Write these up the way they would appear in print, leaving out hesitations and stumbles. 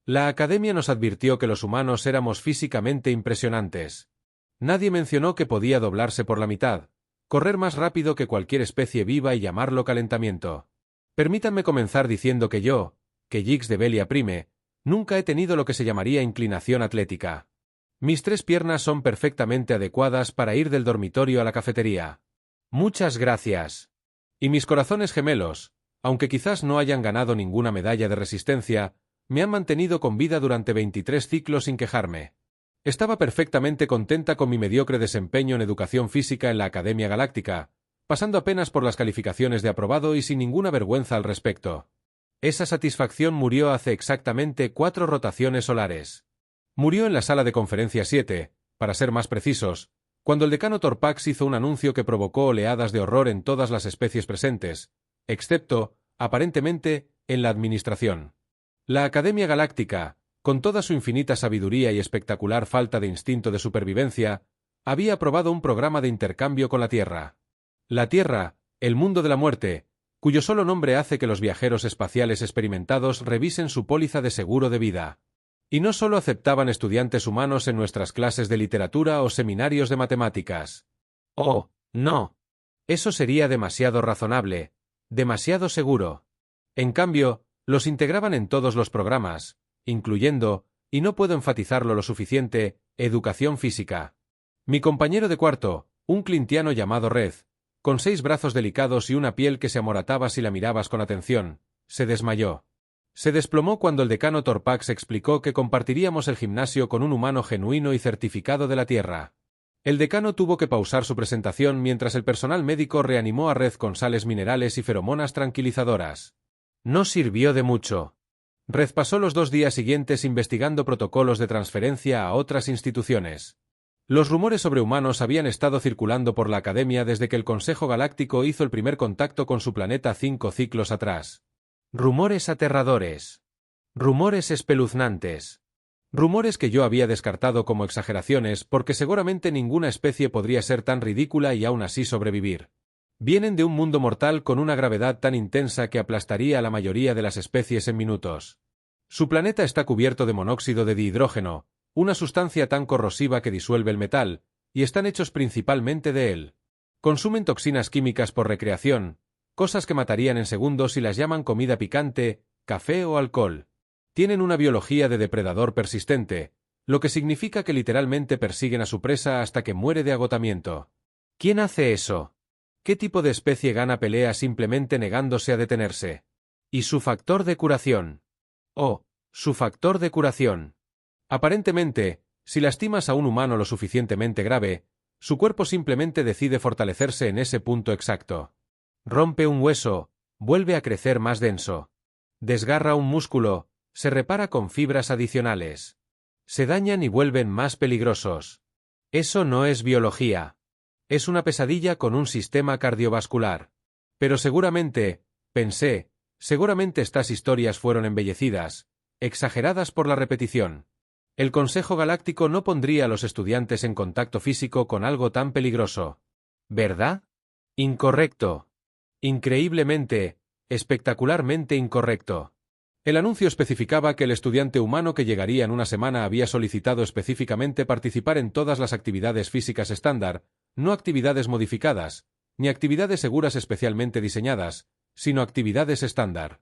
La academia nos advirtió que los humanos éramos físicamente impresionantes. Nadie mencionó que podía doblarse por la mitad, correr más rápido que cualquier especie viva y llamarlo calentamiento. Permítanme comenzar diciendo que yo, que Jix de Velia Prime, nunca he tenido lo que se llamaría inclinación atlética. Mis 3 piernas son perfectamente adecuadas para ir del dormitorio a la cafetería. Muchas gracias. Y mis corazones gemelos, aunque quizás no hayan ganado ninguna medalla de resistencia, me han mantenido con vida durante 23 ciclos sin quejarme. Estaba perfectamente contenta con mi mediocre desempeño en educación física en la Academia Galáctica, pasando apenas por las calificaciones de aprobado y sin ninguna vergüenza al respecto. Esa satisfacción murió hace exactamente 4 rotaciones solares. Murió en la sala de conferencias 7, para ser más precisos, cuando el decano Torpax hizo un anuncio que provocó oleadas de horror en todas las especies presentes, excepto, aparentemente, en la administración. La Academia Galáctica, con toda su infinita sabiduría y espectacular falta de instinto de supervivencia, había aprobado un programa de intercambio con la Tierra. La Tierra, el mundo de la muerte, cuyo solo nombre hace que los viajeros espaciales experimentados revisen su póliza de seguro de vida. Y no solo aceptaban estudiantes humanos en nuestras clases de literatura o seminarios de matemáticas. Oh, no. Eso sería demasiado razonable, demasiado seguro. En cambio, los integraban en todos los programas, incluyendo, y no puedo enfatizarlo lo suficiente, educación física. Mi compañero de cuarto, un clintiano llamado Red, con 6 brazos delicados y una piel que se amorataba si la mirabas con atención, se desmayó. Se desplomó cuando el decano Torpax explicó que compartiríamos el gimnasio con un humano genuino y certificado de la Tierra. El decano tuvo que pausar su presentación mientras el personal médico reanimó a Red con sales minerales y feromonas tranquilizadoras. No sirvió de mucho. Red pasó los 2 días siguientes investigando protocolos de transferencia a otras instituciones. Los rumores sobre humanos habían estado circulando por la Academia desde que el Consejo Galáctico hizo el primer contacto con su planeta 5 ciclos atrás. Rumores aterradores. Rumores espeluznantes. Rumores que yo había descartado como exageraciones porque seguramente ninguna especie podría ser tan ridícula y aún así sobrevivir. Vienen de un mundo mortal con una gravedad tan intensa que aplastaría a la mayoría de las especies en minutos. Su planeta está cubierto de monóxido de dihidrógeno, una sustancia tan corrosiva que disuelve el metal, y están hechos principalmente de él. Consumen toxinas químicas por recreación, cosas que matarían en segundos si las llaman comida picante, café o alcohol. Tienen una biología de depredador persistente, lo que significa que literalmente persiguen a su presa hasta que muere de agotamiento. ¿Quién hace eso? ¿Qué tipo de especie gana pelea simplemente negándose a detenerse? ¿Y su factor de curación? Oh, su factor de curación. Aparentemente, si lastimas a un humano lo suficientemente grave, su cuerpo simplemente decide fortalecerse en ese punto exacto. Rompe un hueso, vuelve a crecer más denso. Desgarra un músculo, se repara con fibras adicionales. Se dañan y vuelven más peligrosos. Eso no es biología. Es una pesadilla con un sistema cardiovascular. Pero seguramente, pensé, seguramente estas historias fueron embellecidas, exageradas por la repetición. El Consejo Galáctico no pondría a los estudiantes en contacto físico con algo tan peligroso. ¿Verdad? Incorrecto. Increíblemente, espectacularmente incorrecto. El anuncio especificaba que el estudiante humano que llegaría en una semana había solicitado específicamente participar en todas las actividades físicas estándar, no actividades modificadas, ni actividades seguras especialmente diseñadas, sino actividades estándar.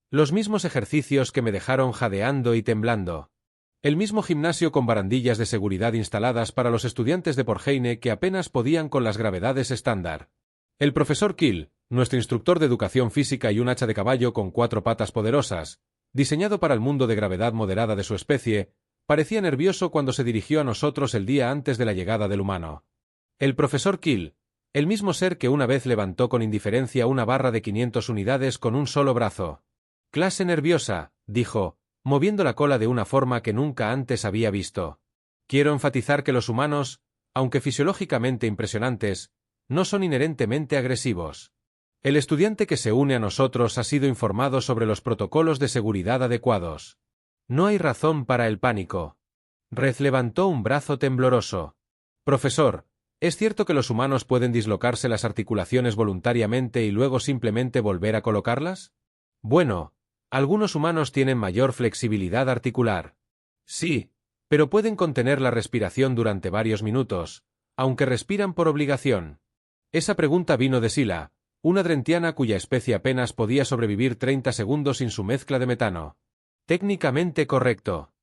Los mismos ejercicios que me dejaron jadeando y temblando. El mismo gimnasio con barandillas de seguridad instaladas para los estudiantes de Porheine que apenas podían con las gravedades estándar. El profesor Kill, nuestro instructor de educación física y un hacha de caballo con 4 patas poderosas, diseñado para el mundo de gravedad moderada de su especie, parecía nervioso cuando se dirigió a nosotros el día antes de la llegada del humano. El profesor Kill, el mismo ser que una vez levantó con indiferencia una barra de 500 unidades con un solo brazo. Clase nerviosa, dijo, moviendo la cola de una forma que nunca antes había visto. Quiero enfatizar que los humanos, aunque fisiológicamente impresionantes, no son inherentemente agresivos. El estudiante que se une a nosotros ha sido informado sobre los protocolos de seguridad adecuados. No hay razón para el pánico. Red levantó un brazo tembloroso. Profesor, ¿es cierto que los humanos pueden dislocarse las articulaciones voluntariamente y luego simplemente volver a colocarlas? Bueno, Algunos humanos tienen mayor flexibilidad articular. Sí, pero pueden contener la respiración durante varios minutos, aunque respiran por obligación. Esa pregunta vino de Sila, una drentiana cuya especie apenas podía sobrevivir 30 segundos sin su mezcla de metano. Técnicamente correcto.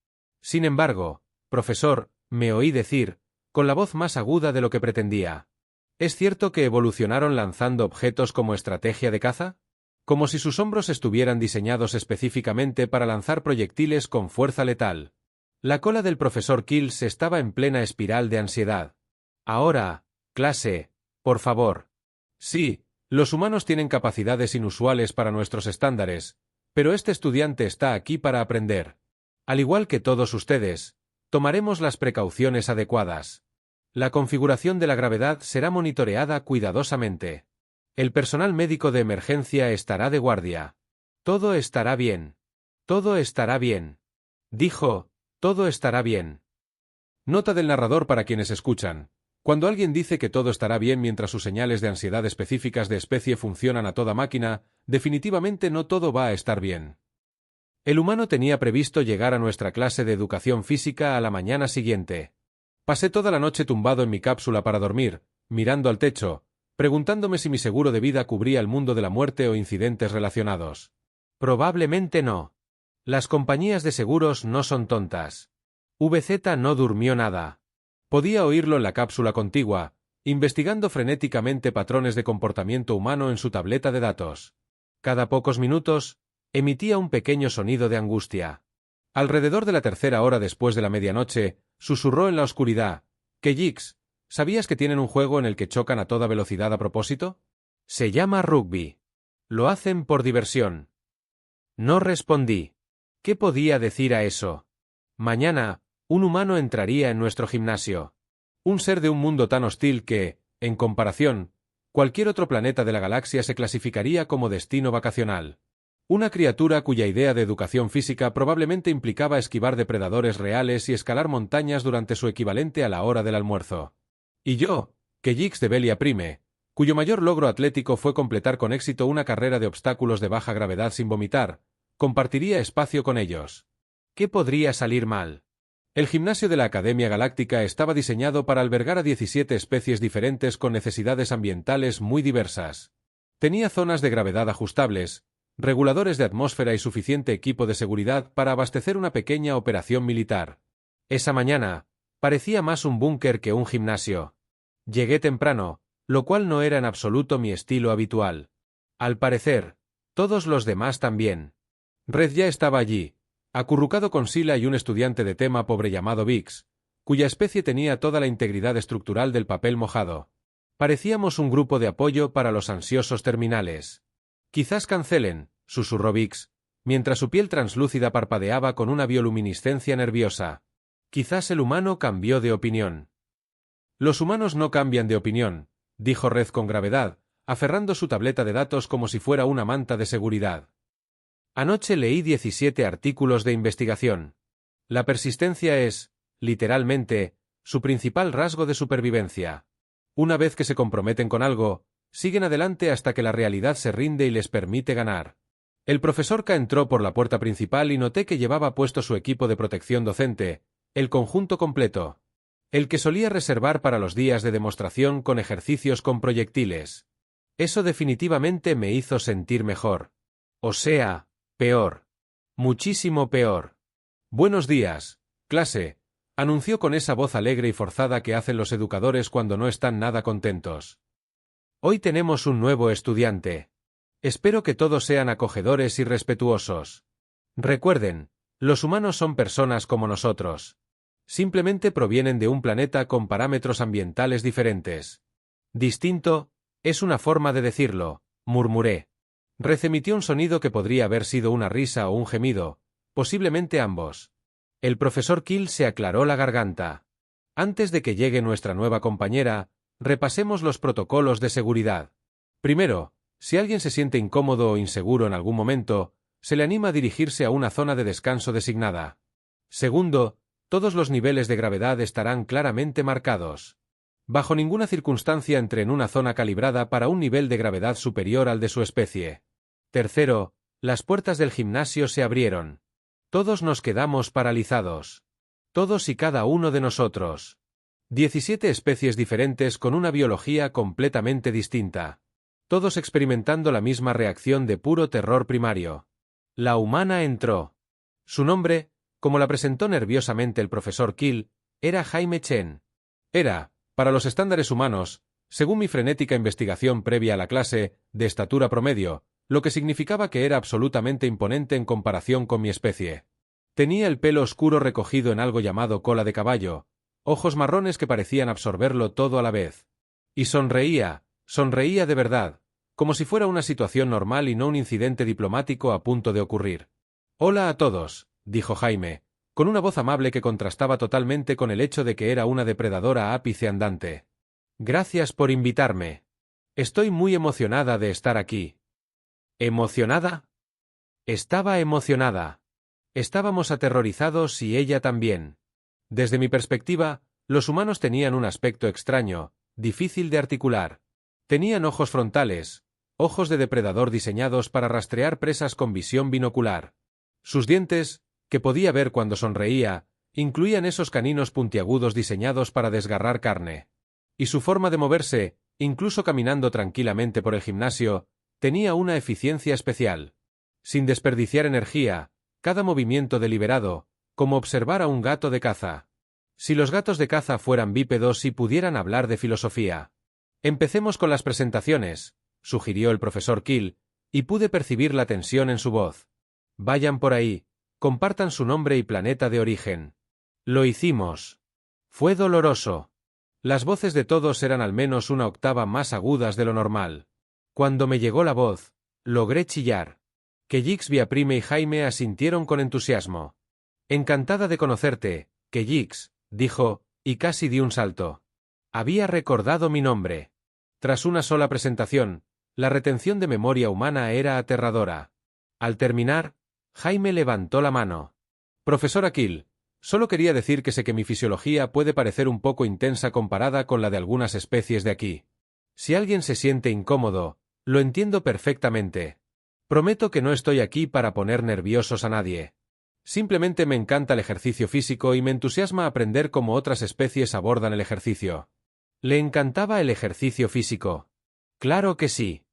Sin embargo, profesor, me oí decir, con la voz más aguda de lo que pretendía. ¿Es cierto que evolucionaron lanzando objetos como estrategia de caza? Como si sus hombros estuvieran diseñados específicamente para lanzar proyectiles con fuerza letal. La cola del profesor Kills estaba en plena espiral de ansiedad. Ahora, clase, por favor. Sí, los humanos tienen capacidades inusuales para nuestros estándares, pero este estudiante está aquí para aprender. Al igual que todos ustedes, tomaremos las precauciones adecuadas. La configuración de la gravedad será monitoreada cuidadosamente. El personal médico de emergencia estará de guardia. Todo estará bien. Todo estará bien. Dijo, todo estará bien. Nota del narrador para quienes escuchan. Cuando alguien dice que todo estará bien mientras sus señales de ansiedad específicas de especie funcionan a toda máquina, definitivamente no todo va a estar bien. El humano tenía previsto llegar a nuestra clase de educación física a la mañana siguiente. Pasé toda la noche tumbado en mi cápsula para dormir, mirando al techo, preguntándome si mi seguro de vida cubría el mundo de la muerte o incidentes relacionados. Probablemente no. Las compañías de seguros no son tontas. VZ no durmió nada. Podía oírlo en la cápsula contigua, investigando frenéticamente patrones de comportamiento humano en su tableta de datos. Cada pocos minutos, emitía un pequeño sonido de angustia. Alrededor de la tercera hora después de la medianoche, susurró en la oscuridad, «Keyix, ¿sabías que tienen un juego en el que chocan a toda velocidad a propósito? Se llama rugby. Lo hacen por diversión». No respondí. ¿Qué podía decir a eso? Mañana, un humano entraría en nuestro gimnasio. Un ser de un mundo tan hostil que, en comparación, cualquier otro planeta de la galaxia se clasificaría como destino vacacional. Una criatura cuya idea de educación física probablemente implicaba esquivar depredadores reales y escalar montañas durante su equivalente a la hora del almuerzo. Y yo, Keyix de Belia Prime, cuyo mayor logro atlético fue completar con éxito una carrera de obstáculos de baja gravedad sin vomitar, compartiría espacio con ellos. ¿Qué podría salir mal? El gimnasio de la Academia Galáctica estaba diseñado para albergar a 17 especies diferentes con necesidades ambientales muy diversas. Tenía zonas de gravedad ajustables, reguladores de atmósfera y suficiente equipo de seguridad para abastecer una pequeña operación militar. Esa mañana, parecía más un búnker que un gimnasio. Llegué temprano, lo cual no era en absoluto mi estilo habitual. Al parecer, todos los demás también. Red ya estaba allí, acurrucado con Sila y un estudiante de tema pobre llamado Vix, cuya especie tenía toda la integridad estructural del papel mojado. Parecíamos un grupo de apoyo para los ansiosos terminales. Quizás cancelen, susurró Vix, mientras su piel translúcida parpadeaba con una bioluminiscencia nerviosa. Quizás el humano cambió de opinión. Los humanos no cambian de opinión, dijo Red con gravedad, aferrando su tableta de datos como si fuera una manta de seguridad. Anoche leí 17 artículos de investigación. La persistencia es, literalmente, su principal rasgo de supervivencia. Una vez que se comprometen con algo, siguen adelante hasta que la realidad se rinde y les permite ganar. El profesor K entró por la puerta principal y noté que llevaba puesto su equipo de protección docente, el conjunto completo. El que solía reservar para los días de demostración con ejercicios con proyectiles. Eso definitivamente me hizo sentir mejor. O sea, peor. Muchísimo peor. Buenos días, clase, anunció con esa voz alegre y forzada que hacen los educadores cuando no están nada contentos. Hoy tenemos un nuevo estudiante. Espero que todos sean acogedores y respetuosos. Recuerden, los humanos son personas como nosotros. Simplemente provienen de un planeta con parámetros ambientales diferentes. Distinto, es una forma de decirlo, murmuré. Red emitió un sonido que podría haber sido una risa o un gemido, posiblemente ambos. El profesor Kill se aclaró la garganta. Antes de que llegue nuestra nueva compañera, repasemos los protocolos de seguridad. Primero, si alguien se siente incómodo o inseguro en algún momento, se le anima a dirigirse a una zona de descanso designada. Segundo, todos los niveles de gravedad estarán claramente marcados. Bajo ninguna circunstancia entre en una zona calibrada para un nivel de gravedad superior al de su especie. Tercero, Las puertas del gimnasio se abrieron. Todos nos quedamos paralizados. Todos y cada uno de nosotros. 17 especies diferentes con una biología completamente distinta. Todos experimentando la misma reacción de puro terror primario. La humana entró. Su nombre, como la presentó nerviosamente el profesor Kill, era Jaime Chen. Era, para los estándares humanos, según mi frenética investigación previa a la clase, de estatura promedio, lo que significaba que era absolutamente imponente en comparación con mi especie. Tenía el pelo oscuro recogido en algo llamado cola de caballo, ojos marrones que parecían absorberlo todo a la vez. Y sonreía de verdad, como si fuera una situación normal y no un incidente diplomático a punto de ocurrir. «Hola a todos», dijo Jaime, con una voz amable que contrastaba totalmente con el hecho de que era una depredadora ápice andante. «Gracias por invitarme. Estoy muy emocionada de estar aquí». ¿Emocionada? Estaba emocionada. Estábamos aterrorizados y ella también. Desde mi perspectiva, los humanos tenían un aspecto extraño, difícil de articular. Tenían ojos frontales, ojos de depredador diseñados para rastrear presas con visión binocular. Sus dientes, que podía ver cuando sonreía, incluían esos caninos puntiagudos diseñados para desgarrar carne. Y su forma de moverse, incluso caminando tranquilamente por el gimnasio, tenía una eficiencia especial. Sin desperdiciar energía, cada movimiento deliberado, como observar a un gato de caza. Si los gatos de caza fueran bípedos y pudieran hablar de filosofía. Empecemos con las presentaciones, sugirió el profesor Kill, y pude percibir la tensión en su voz. Vayan por ahí, compartan su nombre y planeta de origen. Lo hicimos. Fue doloroso. Las voces de todos eran al menos una octava más agudas de lo normal. Cuando me llegó la voz, logré chillar. Keyix, Viaprime y Jaime asintieron con entusiasmo. Encantada de conocerte, Keyix, dijo, y casi di un salto. Había recordado mi nombre. Tras una sola presentación, la retención de memoria humana era aterradora. Al terminar, Jaime levantó la mano. Profesor Kill, solo quería decir que sé que mi fisiología puede parecer un poco intensa comparada con la de algunas especies de aquí. Si alguien se siente incómodo, lo entiendo perfectamente. Prometo que no estoy aquí para poner nerviosos a nadie. Simplemente me encanta el ejercicio físico y me entusiasma aprender cómo otras especies abordan el ejercicio. ¿Le encantaba el ejercicio físico? Claro que sí.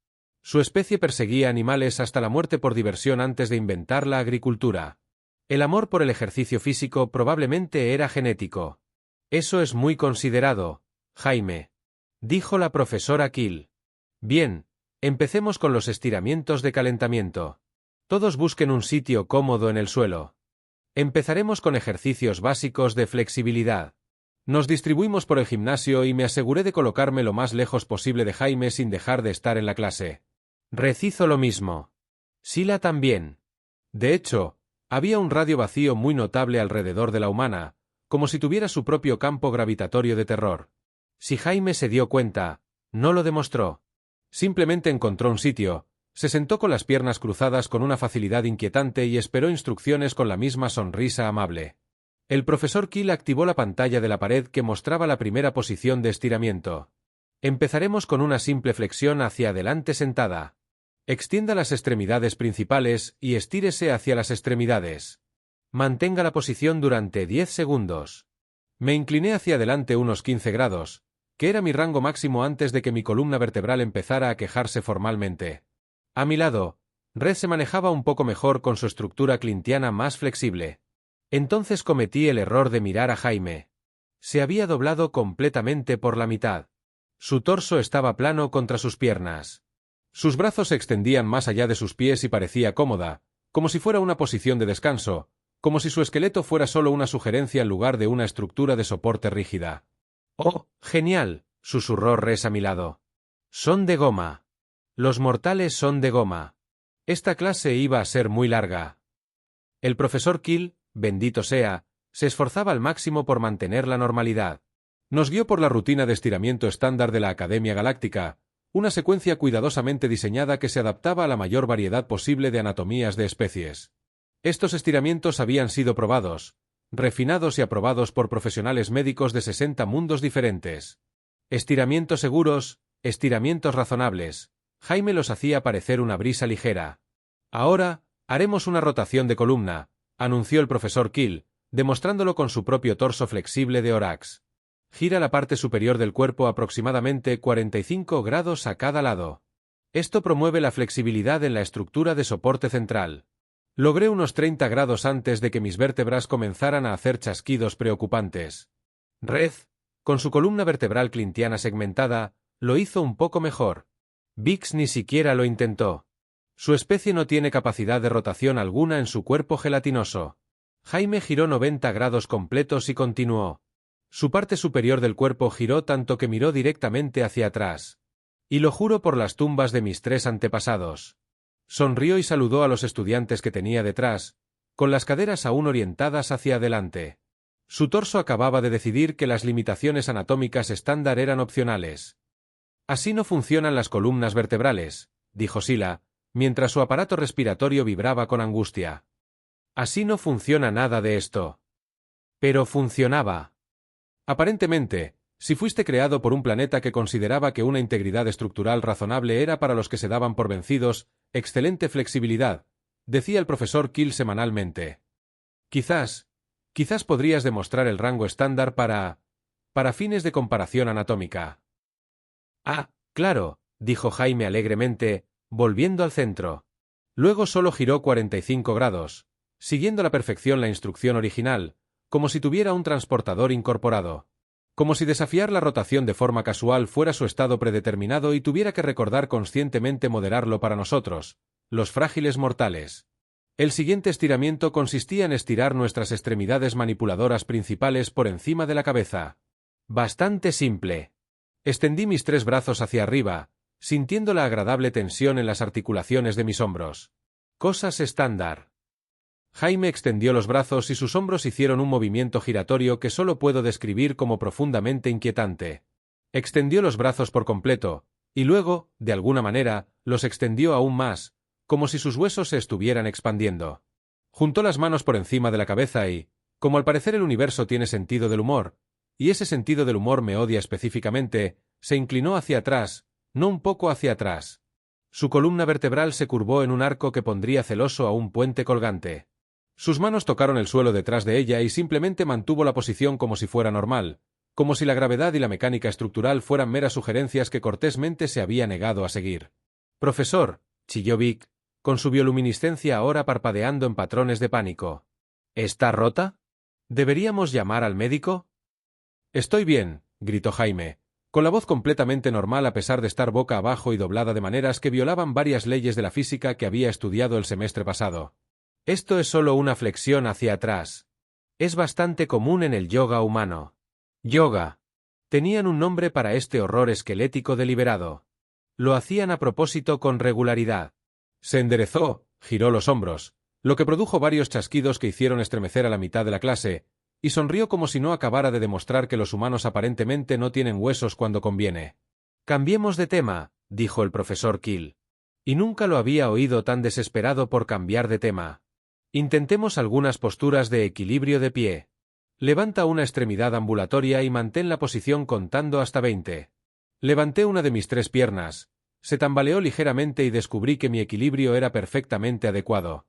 Su especie perseguía animales hasta la muerte por diversión antes de inventar la agricultura. El amor por el ejercicio físico probablemente era genético. Eso es muy considerado, Jaime, dijo la profesora Kill. Bien, empecemos con los estiramientos de calentamiento. Todos busquen un sitio cómodo en el suelo. Empezaremos con ejercicios básicos de flexibilidad. Nos distribuimos por el gimnasio y me aseguré de colocarme lo más lejos posible de Jaime sin dejar de estar en la clase. Rez hizo lo mismo. Sila también. De hecho, había un radio vacío muy notable alrededor de la humana, como si tuviera su propio campo gravitatorio de terror. Si Jaime se dio cuenta, no lo demostró. Simplemente encontró un sitio, se sentó con las piernas cruzadas con una facilidad inquietante y esperó instrucciones con la misma sonrisa amable. El profesor Kill activó la pantalla de la pared que mostraba la primera posición de estiramiento. Empezaremos con una simple flexión hacia adelante sentada. Extienda las extremidades principales y estírese hacia las extremidades. Mantenga la posición durante 10 segundos. Me incliné hacia adelante unos 15 grados, que era mi rango máximo antes de que mi columna vertebral empezara a quejarse formalmente. A mi lado, Red se manejaba un poco mejor con su estructura clintiana más flexible. Entonces cometí el error de mirar a Jaime. Se había doblado completamente por la mitad. Su torso estaba plano contra sus piernas. Sus brazos se extendían más allá de sus pies y parecía cómoda, como si fuera una posición de descanso, como si su esqueleto fuera solo una sugerencia en lugar de una estructura de soporte rígida. «Oh, genial», susurró Res a mi lado. «Son de goma. Los mortales son de goma. Esta clase iba a ser muy larga». El profesor Kill, bendito sea, se esforzaba al máximo por mantener la normalidad. Nos guió por la rutina de estiramiento estándar de la Academia Galáctica, una secuencia cuidadosamente diseñada que se adaptaba a la mayor variedad posible de anatomías de especies. Estos estiramientos habían sido probados, refinados y aprobados por profesionales médicos de 60 mundos diferentes. Estiramientos seguros, estiramientos razonables. Jaime los hacía parecer una brisa ligera. Ahora, haremos una rotación de columna, anunció el profesor Kill, demostrándolo con su propio torso flexible de Horax. Gira la parte superior del cuerpo aproximadamente 45 grados a cada lado. Esto promueve la flexibilidad en la estructura de soporte central. Logré unos 30 grados antes de que mis vértebras comenzaran a hacer chasquidos preocupantes. Red, con su columna vertebral clintiana segmentada, lo hizo un poco mejor. Vix ni siquiera lo intentó. Su especie no tiene capacidad de rotación alguna en su cuerpo gelatinoso. Jaime giró 90 grados completos y continuó. Su parte superior del cuerpo giró tanto que miró directamente hacia atrás. Y lo juro por las tumbas de mis 3 antepasados. Sonrió y saludó a los estudiantes que tenía detrás, con las caderas aún orientadas hacia adelante. Su torso acababa de decidir que las limitaciones anatómicas estándar eran opcionales. Así no funcionan las columnas vertebrales, dijo Sila, mientras su aparato respiratorio vibraba con angustia. Así no funciona nada de esto. Pero funcionaba. Aparentemente, si fuiste creado por un planeta que consideraba que una integridad estructural razonable era para los que se daban por vencidos, excelente flexibilidad, decía el profesor Kill semanalmente. Quizás podrías demostrar el rango estándar para fines de comparación anatómica. Ah, claro, dijo Jaime alegremente, volviendo al centro. Luego solo giró 45 grados, siguiendo a la perfección la instrucción original, como si tuviera un transportador incorporado. Como si desafiar la rotación de forma casual fuera su estado predeterminado y tuviera que recordar conscientemente moderarlo para nosotros, los frágiles mortales. El siguiente estiramiento consistía en estirar nuestras extremidades manipuladoras principales por encima de la cabeza. Bastante simple. Extendí mis 3 brazos hacia arriba, sintiendo la agradable tensión en las articulaciones de mis hombros. Cosas estándar. Jaime extendió los brazos y sus hombros hicieron un movimiento giratorio que solo puedo describir como profundamente inquietante. Extendió los brazos por completo, y luego, de alguna manera, los extendió aún más, como si sus huesos se estuvieran expandiendo. Juntó las manos por encima de la cabeza y, como al parecer el universo tiene sentido del humor, y ese sentido del humor me odia específicamente, se inclinó hacia atrás, no un poco hacia atrás. Su columna vertebral se curvó en un arco que pondría celoso a un puente colgante. Sus manos tocaron el suelo detrás de ella y simplemente mantuvo la posición como si fuera normal, como si la gravedad y la mecánica estructural fueran meras sugerencias que cortésmente se había negado a seguir. «Profesor», chilló Vic, con su bioluminiscencia ahora parpadeando en patrones de pánico. «¿Está rota? ¿Deberíamos llamar al médico?» «Estoy bien», gritó Jaime, con la voz completamente normal a pesar de estar boca abajo y doblada de maneras que violaban varias leyes de la física que había estudiado el semestre pasado. «Esto es solo una flexión hacia atrás. Es bastante común en el yoga humano». Yoga. Tenían un nombre para este horror esquelético deliberado. Lo hacían a propósito con regularidad. Se enderezó, giró los hombros, lo que produjo varios chasquidos que hicieron estremecer a la mitad de la clase, y sonrió como si no acabara de demostrar que los humanos aparentemente no tienen huesos cuando conviene. «Cambiemos de tema», dijo el profesor Kill. Y nunca lo había oído tan desesperado por cambiar de tema. «Intentemos algunas posturas de equilibrio de pie. Levanta una extremidad ambulatoria y mantén la posición contando hasta 20. Levanté una de mis 3 piernas. Se tambaleó ligeramente y descubrí que mi equilibrio era perfectamente adecuado.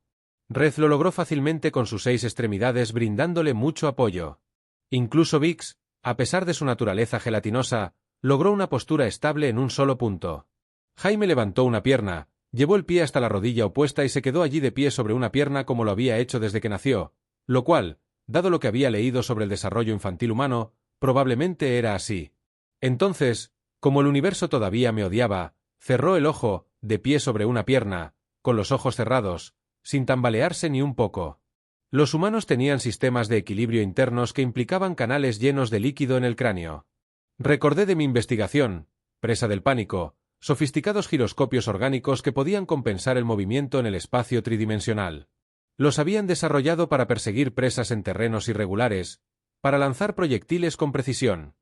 Red lo logró fácilmente con sus 6 extremidades brindándole mucho apoyo. Incluso Vix, a pesar de su naturaleza gelatinosa, logró una postura estable en un solo punto. Jaime levantó una pierna, llevó el pie hasta la rodilla opuesta y se quedó allí de pie sobre una pierna como lo había hecho desde que nació, lo cual, dado lo que había leído sobre el desarrollo infantil humano, probablemente era así. Entonces, como el universo todavía me odiaba, cerró el ojo, de pie sobre una pierna, con los ojos cerrados, sin tambalearse ni un poco. Los humanos tenían sistemas de equilibrio internos que implicaban canales llenos de líquido en el cráneo. Recordé de mi investigación, presa del pánico, sofisticados giroscopios orgánicos que podían compensar el movimiento en el espacio tridimensional. Los habían desarrollado para perseguir presas en terrenos irregulares, para lanzar proyectiles con precisión.